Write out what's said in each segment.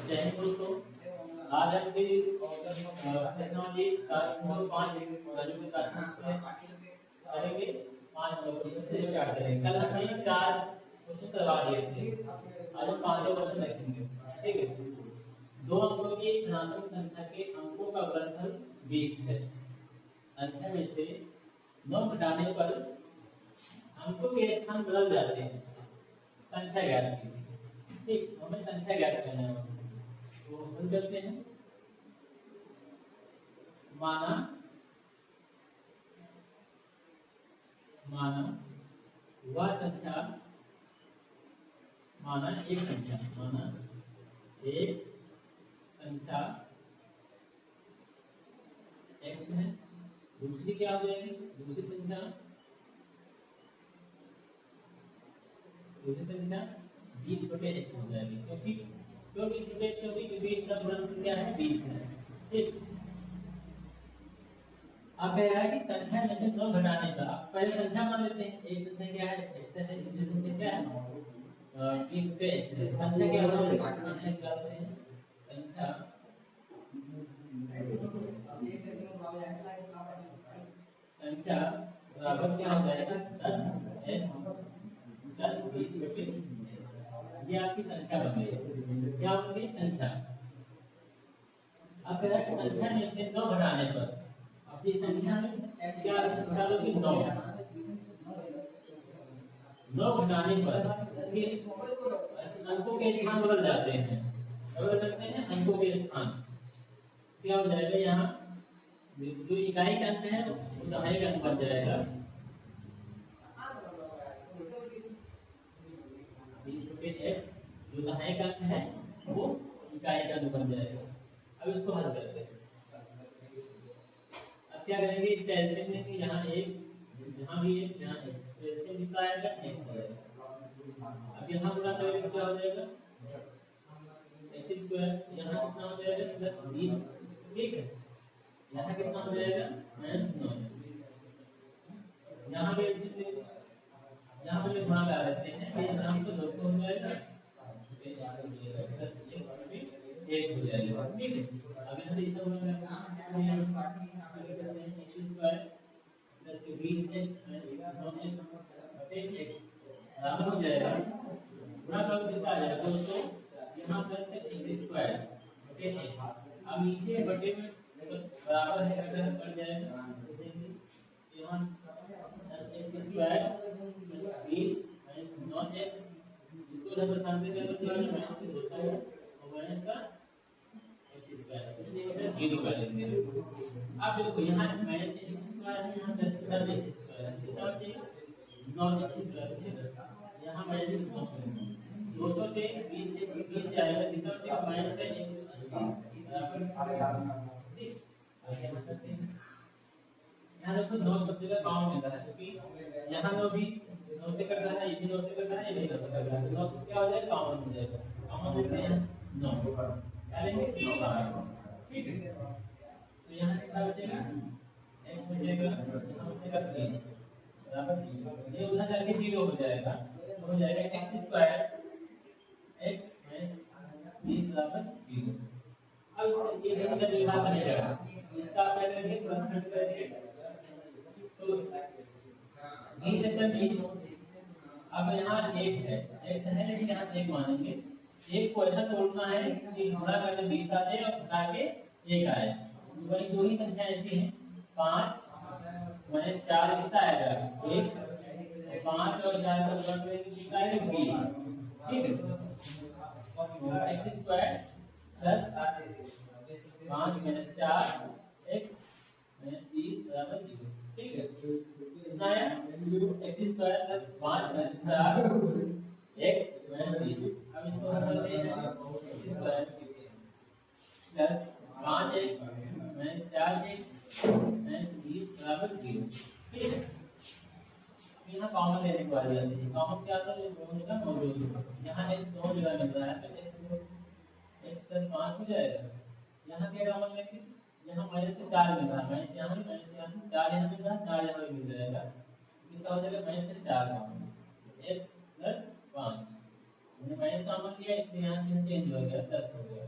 जय हिंद दोस्तों। आज हम भी टेक्नोलॉजी नंबर 5 राजू के क्लास से करेंगे। 5 नंबर क्वेश्चन से स्टार्ट करेंगे। कल हमने 4 क्वेश्चन करवा दिए थे, आज हम 5 क्वेश्चन रखेंगे। ठीक है। 2 अंकों की धनात्मक संख्या के अंकों का गुणनफल 20 है। संख्या में से 9 घटाने पर अंकों के स्थान बदल जाते हैं। संख्या ज्ञात कीजिए। ठीक, हमें संख्या ज्ञात करना है। तो हम करते हैं। माना वह संख्या, माना एक संख्या x है। दूसरी क्या हो जाएगी? दूसरी संख्या 20/x हो जाएगी। क्यों 20/x होगी? क्योंकि इसका गुणनफल क्या है? 20 है। ठीक, अब कह रहा है कि संख्या में से 9 घटाने पर, आप पहले संख्या मान लेते हैं। एक संख्या क्या है? x है। दूसरी संख्या क्या है? 20/x है। संख्या क्या होगी? करते हैं संख्या बराबर क्या हो जाएगा? 10x plus 20/x। ये आपकी संख्या बन गई। क्या बन गई? संख्या। अब कह रहा है कि संख्या में से 9 घटाने पर, अपनी संख्या में क्या घटा लो कि 9 घटाने पर इसके अंकों के स्थान बदल जाते हैं। बदल सकते हैं अंकों के स्थान। क्या हो जाएगा? यहाँ जो इकाई का अंक है वो दहाई का अंक बन जाएगा। 20/x जो दहाई का अंक है वो इकाई का अंक बन जाएगा। अब इसको हल करते हैं। अब क्या करेंगे? इसका एलसीएम लेंगे। यहाँ एक, यहाँ भी एक, यहाँ x। एलसीएम कितना आएगा? x आएगा। अब यहाँ गुणा करेंगे क्या हो जाएगा? x²। यहाँ कितना हो जाएगा? प्लस 20। ठीक है। यहाँ कितना हो जाएगा? -9x। यहाँ भी एलसीएम लेंगे। यहाँ पे गुणा लगा देते हैं। ये नाम से 2 हो जाएगा प्लस x हो जाएगा। ठीक है। अब यहाँ इसका गुणा करते हैं। x² plus 20x minus 9x बराबर हो जाएगा। गुणा करोगे कितना आ जाएगा दोस्तों? यहाँ प्लस x²। अब नीचे बटे में बराबर है, अगर पड़ जाएगा यहाँ 10x² प्लस 20 माइनस 9x। इसको जब दर्शाते हैं तो क्या माइनस के 2 और माइनस का x², इसलिए मतलब 0 कर लेंगे। अब देखो यहाँ माइनस के x² है, यहाँ 10x² है। कितना बचेगा? 9x²। यहाँ माइनस 200 से 20 से आएगा। कितना बचेगा? माइनस का 180 बराबर। ठीक, यहाँ करते हैं। यहाँ देखो 9 सब जगह कॉमन मिल रहा है, क्योंकि यहाँ 9 भी 9 से कट रहा है, ये भी 9 से कट रहा है, ये भी 9 से कट रहा है। 9 क्या हो जाएगा? कॉमन हो जाएगा। कॉमन लेते हैं 9, डालेंगे 9 बाहर। ठीक है। तो यहाँ कितना बचेगा? x बचेगा, यहाँ बचेगा 20 बराबर। ये उधर जाके 0 हो जाएगा। तो हो जाएगा x² x माइनस 20 बराबर 0। अब इसका ये का विभाजन नहीं जाएगा। इसका क्या करेंगे? गुणनफल करेंगे। तो 20 अब यहाँ 1 है, x है, लेकिन यहाँ 1 मानेंगे। 1 को ऐसा तोड़ना है कि गुणा करके 20 आ जाए और घटा के 1 आए। वही 2 ही संख्या ऐसी हैं। 5 माइनस 4 कितना आएगा? 1। 5 और 4 का गुणा करेंगे कितना आएगा? 20। ठीक है। x² plus 5 minus 4x minus 20 बराबर 0। ठीक है। कितना आया? x² plus 5 minus 4x minus 20। अब इसको हल करते हैं। x² plus 5x minus 4x minus 20 बराबर 0। ठीक है। यहाँ कॉमन लेने की बारी आती है। कॉमन क्या आता है? दोनों जगह मौजूद है। यहाँ x दोनों जगह मिल रहा है तो x प्लस 5 हो जाएगा। यहाँ क्या कॉमन लेंगे? यहाँ माइनस के 4 मिल रहा है, माइनस यहाँ भी, माइनस यहाँ भी, 4 यहाँ मिल रहा है, 4 यहाँ भी मिल जाएगा। कितना हो जाएगा? माइनस के 4 x प्लस 5 मैंने माइनस कॉमन लिया इसलिए यहाँ चिन्ह चेंज हो गया 10 हो गया।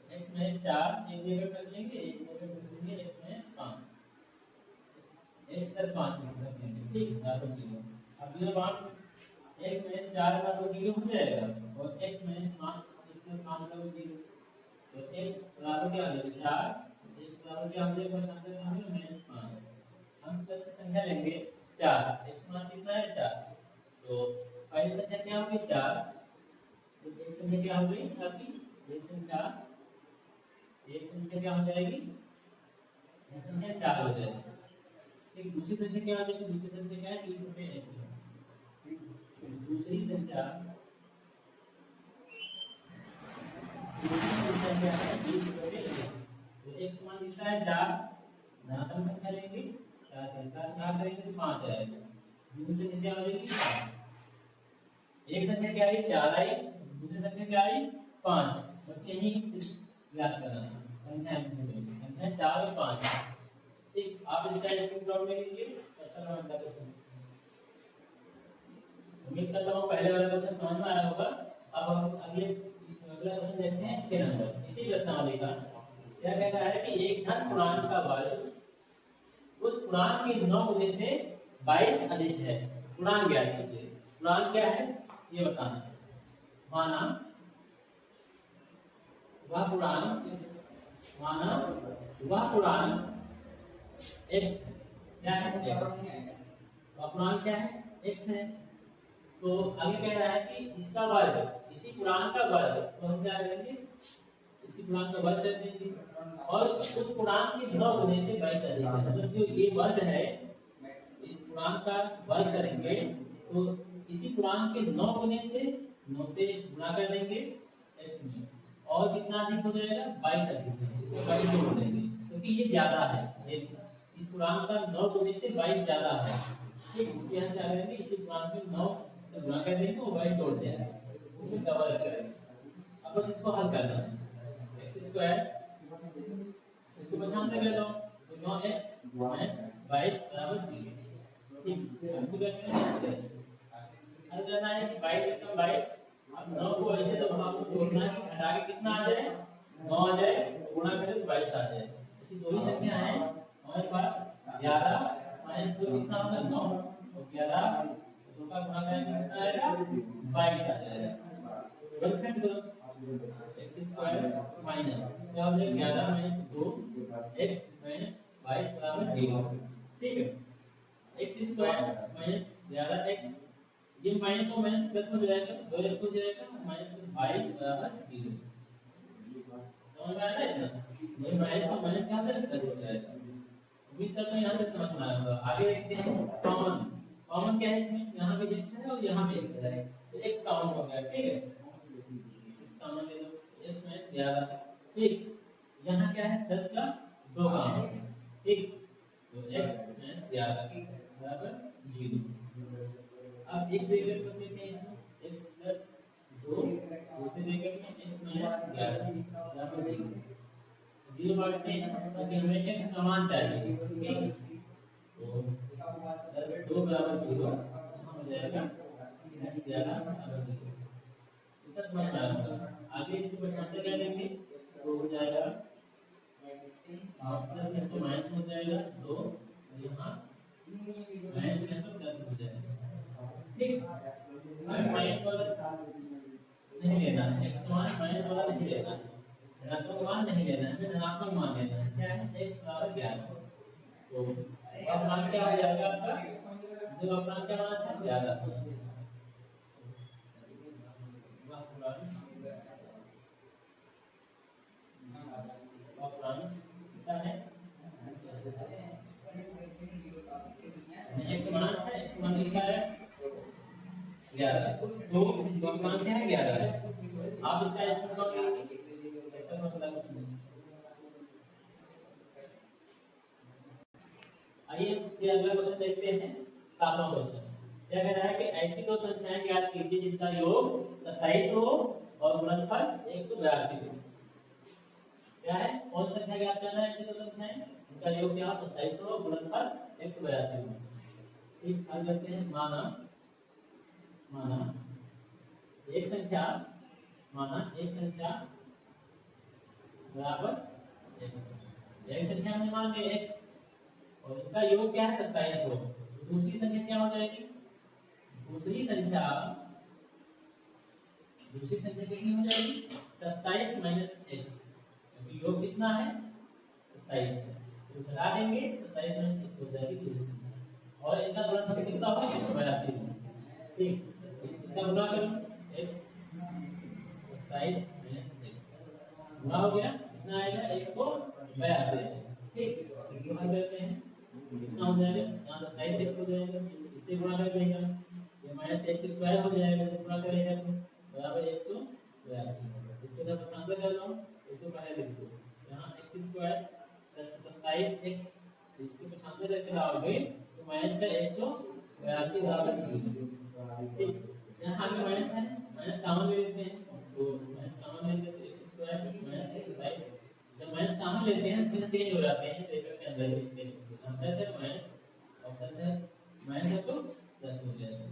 x माइनस 4 एक जगह कर लेंगे, एक जगह कर लेंगे x माइनस 5, x प्लस 5 रख लेंगे, ठीक है। अब ये बात x माइनस 4 का तो 0 हो जाएगा और x माइनस 5 x प्लस 5 का 0, तो x बराबर क्या हो जाएगा 4, x बराबर क्या हो जाएगा अंदर में माइनस 5। हम प्लस की संख्या लेंगे 4, x मान कितना है 4, तो पहली संख्या क्या होगी 4, तो एक संख्या क्या हो गई आपकी, एक संख्या क्या हो जाएगी, एक संख्या 4 हो जाएगी, ठीक। दूसरी संख्या क्या हो जाएगी, दूसरी संख्या क्या है 20 रुपये x है, दूसरी संख्या क्या है 20 रुपये x, तो x मान कितना है 4, धनात्मक संख्या लेंगे 4 का 10 भाग करेंगे तो 5 आएगा, दूसरी संख्या क्या हो जाएगी 4, एक संख्या क्या आई 4 आई, दूसरी संख्या क्या आई 5, बस यही याद करना है, संख्या 4 और 5, ठीक। आप इसका स्क्रीनशॉट ले लीजिए। उम्मीद करता हूँ पहले वाला क्वेश्चन समझ में आया होगा। अब हम अगला क्वेश्चन देखते हैं 6 नंबर इसी प्रश्नावली का। क्या कहता है कि एक धन पूर्णांक का वर्ग उस पूर्णांक के 9 गुने से 22 अधिक है, पूर्णांक ज्ञात कीजिए। पूर्णांक क्या है ये बताना है। माना वह पूर्णांक x क्या है, x पूर्णांक क्या है x है, तो आगे कह रहा है कि इसका वर्ग, इसी पूर्णांक का वर्ग, तो हम क्या करेंगे इसी पूर्णांक का वर्ग कर देंगे और उस पूर्णांक के 9 गुने से 22 अधिक है, मतलब जो ये वर्ग है इस पूर्णांक का वर्ग करेंगे तो इसी पूर्णांक के 9 गुने से 9 से गुणा कर देंगे x में और कितना अधिक हो जाएगा 22 अधिक है, इसको 22 जोड़ देंगे क्योंकि ये ज्यादा है, ये इस पूर्णांक का 9 गुने से 22 ज्यादा है, ठीक। इसलिए हम क्या करेंगे इसी पूर्णांक में 9 से गुणा कर देंगे और 22 जोड़ देंगे, इसका वर्ग करेंगे। अब बस इसको हल करना है, x स्क्वायर इसको पहचान ले लो, तो 9x माइनस 22 बराबर 0, ठीक। हमको क्या करना है हल करना है कि 22 से कम 22, अब 9 को ऐसे तो हम आपको जोड़ना है कि घटा के कितना आ जाए 9 आ जाए, गुणा करें तो 22 आ जाए। ऐसी दो ही संख्या है हमारे पास 11 माइनस 2 कितना होगा 9, तो 11 2 का गुणा करें कितना आएगा 22 आ जाएगा। वर्गखंड करो x स्क्वायर माइनस क्या हो जाएगा 11 माइनस 2 x माइनस 22 बराबर 0, ठीक है। x स्क्वायर माइनस 11x, ये माइनस और माइनस प्लस हो जाएगा 2x हो जाएगा माइनस 22 बराबर 0, समझ में आ रहा है ना, ये माइनस और माइनस क्या होता है प्लस हो जाएगा। उम्मीद करता हूं यहां तक समझ में आया होगा। आगे देखते हैं कॉमन क्या है इसमें, यहां पे x है और यहां पे x है, तो x कॉमन हो गया, ठीक है। x कॉमन ले लो, x माइनस 11, ठीक। यहां क्या है 10 का 2 कॉमन, ठीक, तो x माइनस 11 बराबर 0। अब एक ब्रैकेट कर देते हैं इसमें x प्लस 2, दूसरे ब्रैकेट में x माइनस 11 बराबर 0 बांटते हैं क्योंकि हमें x का मान चाहिए, ठीक। तो 10 2 बराबर 0 यहाँ हो जाएगा x 11 बराबर 0, इतना समझ में आया होगा। आगे इसको बचाते क्या लेंगे तो हो जाएगा प्लस में तो माइनस हो जाएगा 2, यहाँ माइनस में तो प्लस हो जाएगा, ठीक। माइनस वाला नहीं लेना है, x का मान माइनस वाला नहीं लेना है, धनात्मक मान नहीं लेना है, हमें धनात्मक मान लेना है। क्या है x बराबर 11, तो अब मान क्या हो जाएगा आपका, जो अपना क्या मान था 11, कितना है x मान है, x मान लिखा है 11, तो मान क्या है 11 है। आप इसका स्क्रीनशॉट लीजिए। आइए फिर अगला क्वेश्चन देखते हैं 7वां क्वेश्चन। क्या कह रहा है कि ऐसी दो संख्याएं ज्ञात कीजिए जिनका योग 27 हो और गुणनफल 182 हो। क्या है कौन सी संख्या ज्ञात करना है, ऐसी दो संख्याएं जिनका योग क्या हो 27 हो गुणनफल 182 हो, ठीक। हल करते हैं। माना एक संख्या माना एक संख्या बराबर x, एक संख्या में मान लिया x और इनका योग क्या है 27 हो, तो दूसरी संख्या क्या हो जाएगी, दूसरी संख्या कितनी हो जाएगी 27 माइनस x, क्योंकि योग कितना है 27 है, तो घटा देंगे 27 माइनस x हो जाएगी दूसरी संख्या, और इनका गुणनफल कितना होगा 182, ठीक, इनका गुणा करो x 27 माइनस x गुणा हो गया, कितना आएगा 182, ठीक, इसको हल करते हैं कितना हो जाएगा, यहाँ 27 x हो जाएगा, इससे गुणा कर देगा, ये माइनस x स्क्वायर हो जाएगा, तो गुणा करेगा तो बराबर 182, इसको जब ट्रांसफर कर लो इसको पहले लिख दो, यहाँ x स्क्वायर प्लस 27x, इसको ट्रांसफर करके लाओगे तो माइनस का 182 बराबर, ठीक, यहाँ आगे माइनस है, माइनस कॉमन ले लेते हैं, तो माइनस कॉमन ले लेते हैं, x स्क्वायर माइनस 27, जब माइनस कॉमन लेते हैं तो चेंज हो जाते हैं ब्रैकेट के अंदर लिखते हैं, प्लस है माइनस और प्लस है माइनस है तो प्लस हो जाएगा,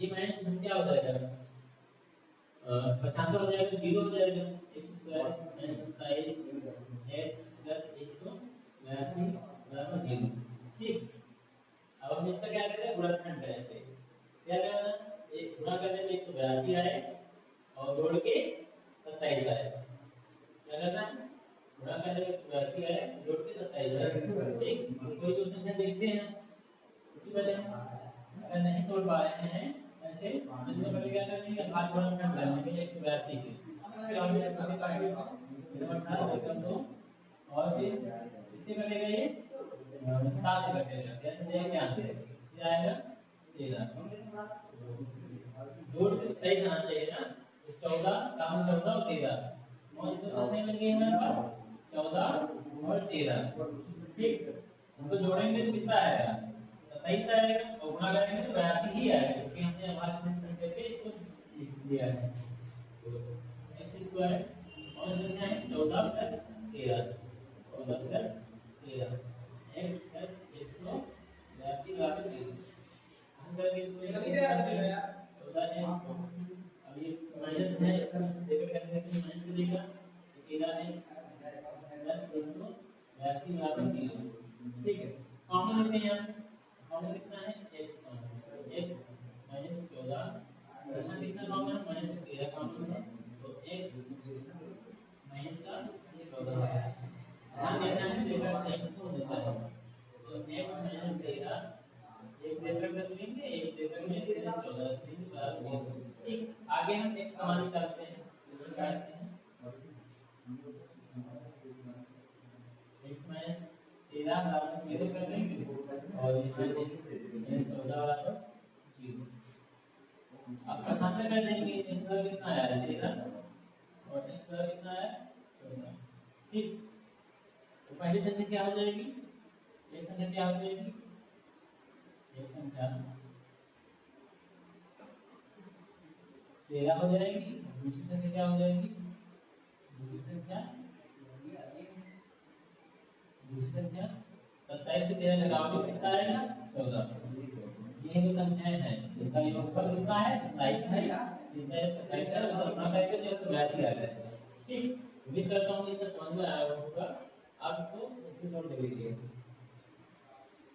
ये माइनस क्या हो जाएगा 95 हो जाएगा, 0 हो जाएगा, x square minus 27x plus 182 बराबर 0, ठीक, अब हम इसका क्या करते हैं गुणनखंड करते हैं, क्या करना एक गुणा करने में 182 आए और जोड़ के 27 आए, क्या करना है गुणा करने में 182 आए जोड़ के 27 आए, ठीक, कोई दो संख्या देखते हैं इसकी वजह अगर नहीं तोड़ पा रहे हैं ऐसे, इसमें पहले क्या करनी है घात गुणनखंड करने में 182 के, फिर हम इसे काट देंगे 18 कर दो और फिर इससे कटेगा ये 7 से कटेगा, कैसे देंगे यहाँ से ये आएगा 13, जोड़ के 27 आना चाहिए ना, 14 काम 14 और 13 मौज तो कितने मिल गए हमारे पास 14 और 13, ठीक, हमको जोड़ेंगे तो कितना आएगा 27 आएगा और गुणा करेंगे तो 82 ही आएगा, क्योंकि हमने हमारे करके इसको लिख दिया है, तो x स्क्वायर और संख्या है 14 प्लस 13 x प्लस 182 बराबर 0, हम करके इसको 14x, अब ये माइनस है ब्रैकेट करने के माइनस कर देगा 13x प्लस 182 बराबर 0, ठीक है, कॉमन लेते हैं कॉमन कितना है x कॉमन, x माइनस 14 यहाँ कितना कॉमन है माइनस 13 कॉमन है, तो x माइनस का 14 है, ध्यान देना है ब्रैकेट नहीं होना चाहिए, तो x माइनस 13 एक ब्रैकेट कर लेंगे, एक ब्रैकेट में 14 बराबर, ठीक, आगे हम x का मान निकालते हैं, x माइनस 13 बराबर 0 कर देंगे और यहाँ x माइनस 14 बराबर 0, अब पछाते कर देंगे x का कितना आया 13 और x का कितना आया 14, ठीक, तो पहली संख्या क्या हो जाएगी, एक संख्या क्या हो जाएगी, एक संख्या 13 हो जाएगी, दूसरी संख्या क्या हो जाएगी, दूसरी संख्या 27 से 13 लगाओगे कितना आएगा 14, ये दो संख्याएं हैं इसका योगफल कितना है 27 है, इसका 27 है तो अपना करके जो 82 आ जाएगा, ठीक, उम्मीद करता हूँ कि समझ में आया होगा, आप इसको स्क्रीनशॉट ले लीजिए।